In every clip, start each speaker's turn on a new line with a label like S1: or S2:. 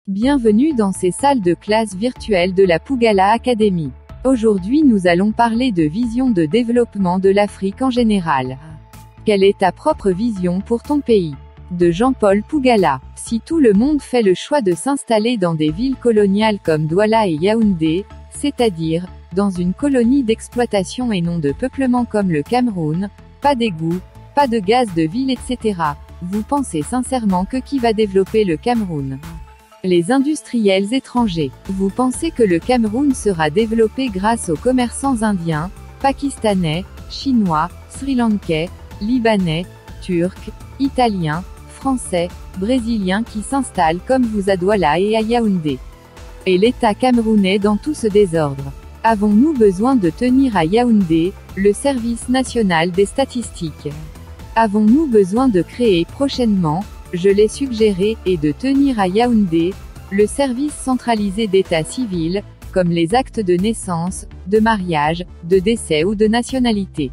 S1: Bienvenue dans ces salles de classe virtuelles de la Pougala Academy. Aujourd'hui nous allons parler de vision de développement de l'Afrique en général. Quelle est ta propre vision pour ton pays? De Jean-Paul Pougala. Si tout le monde fait le choix de s'installer dans des villes coloniales comme Douala et Yaoundé, c'est-à-dire, dans une colonie d'exploitation et non de peuplement comme le Cameroun, pas d'égouts, pas de gaz de ville etc. Vous pensez sincèrement que qui va développer le Cameroun? Les industriels étrangers. Vous pensez que le Cameroun sera développé grâce aux commerçants indiens, pakistanais, chinois, sri-lankais, libanais, turcs, italiens, français, brésiliens qui s'installent comme vous à Douala et à Yaoundé. Et l'État camerounais dans tout ce désordre. Avons-nous besoin de tenir à Yaoundé, le service national des statistiques? Avons-nous besoin de créer prochainement, je l'ai suggéré, et de tenir à Yaoundé, le service centralisé d'état civil, comme les actes de naissance, de mariage, de décès ou de nationalité?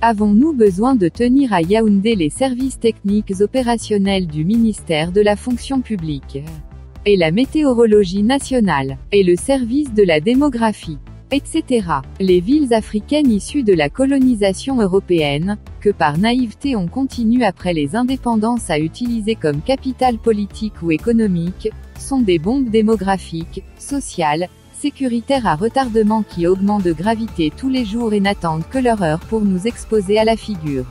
S1: Avons-nous besoin de tenir à Yaoundé les services techniques opérationnels du ministère de la fonction publique, et la météorologie nationale, et le service de la démographie, etc. Les villes africaines issues de la colonisation européenne, que par naïveté on continue après les indépendances à utiliser comme capitale politique ou économique, sont des bombes démographiques, sociales, sécuritaires à retardement qui augmentent de gravité tous les jours et n'attendent que leur heure pour nous exposer à la figure.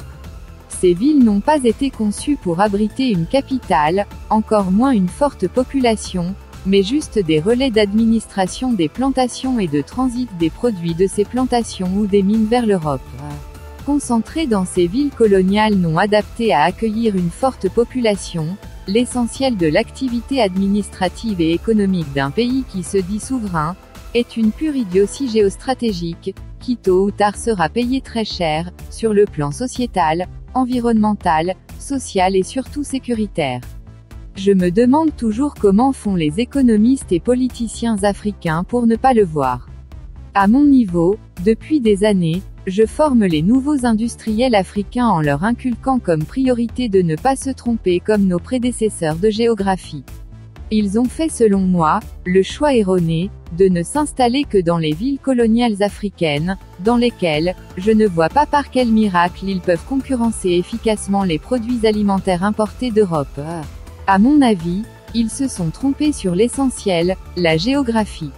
S1: Ces villes n'ont pas été conçues pour abriter une capitale, encore moins une forte population, mais juste des relais d'administration des plantations et de transit des produits de ces plantations ou des mines vers l'Europe. Concentrés dans ces villes coloniales non adaptées à accueillir une forte population, l'essentiel de l'activité administrative et économique d'un pays qui se dit souverain, est une pure idiotie géostratégique, qui tôt ou tard sera payée très cher, sur le plan sociétal, environnemental, social et surtout sécuritaire. Je me demande toujours comment font les économistes et politiciens africains pour ne pas le voir. À mon niveau, depuis des années, je forme les nouveaux industriels africains en leur inculquant comme priorité de ne pas se tromper comme nos prédécesseurs de géographie. Ils ont fait selon moi, le choix erroné, de ne s'installer que dans les villes coloniales africaines, dans lesquelles, je ne vois pas par quel miracle ils peuvent concurrencer efficacement les produits alimentaires importés d'Europe. À mon avis, ils se sont trompés sur l'essentiel, la géographie.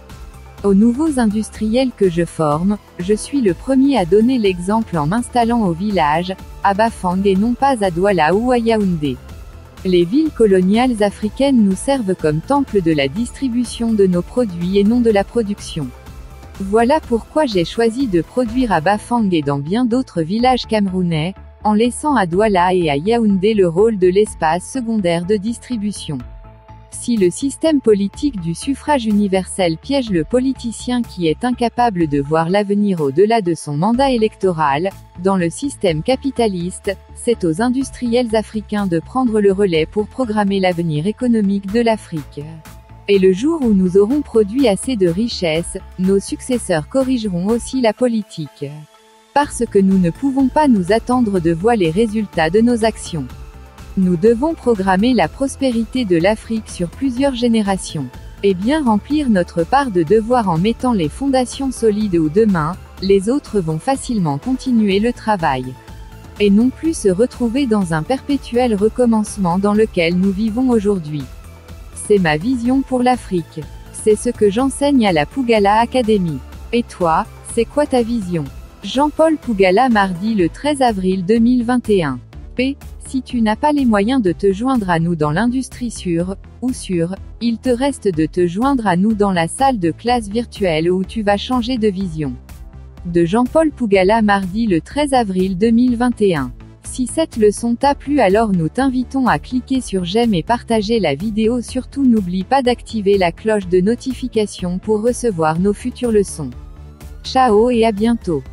S1: Aux nouveaux industriels que je forme, je suis le premier à donner l'exemple en m'installant au village, à Bafang et non pas à Douala ou à Yaoundé. Les villes coloniales africaines nous servent comme temple de la distribution de nos produits et non de la production. Voilà pourquoi j'ai choisi de produire à Bafang et dans bien d'autres villages camerounais, en laissant à Douala et à Yaoundé le rôle de l'espace secondaire de distribution. Si le système politique du suffrage universel piège le politicien qui est incapable de voir l'avenir au-delà de son mandat électoral, dans le système capitaliste, c'est aux industriels africains de prendre le relais pour programmer l'avenir économique de l'Afrique. Et le jour où nous aurons produit assez de richesses, nos successeurs corrigeront aussi la politique. Parce que nous ne pouvons pas nous attendre de voir les résultats de nos actions. Nous devons programmer la prospérité de l'Afrique sur plusieurs générations. Et bien remplir notre part de devoir en mettant les fondations solides où demain, les autres vont facilement continuer le travail. Et non plus se retrouver dans un perpétuel recommencement dans lequel nous vivons aujourd'hui. C'est ma vision pour l'Afrique. C'est ce que j'enseigne à la Pougala Academy. Et toi, c'est quoi ta vision? Jean-Paul Pougala mardi le 13 avril 2021. Si tu n'as pas les moyens de te joindre à nous dans l'industrie il te reste de te joindre à nous dans la salle de classe virtuelle où tu vas changer de vision. De Jean-Paul Pougala mardi le 13 avril 2021. Si cette leçon t'a plu alors nous t'invitons à cliquer sur j'aime et partager la vidéo. Surtout n'oublie pas d'activer la cloche de notification pour recevoir nos futures leçons. Ciao et à bientôt.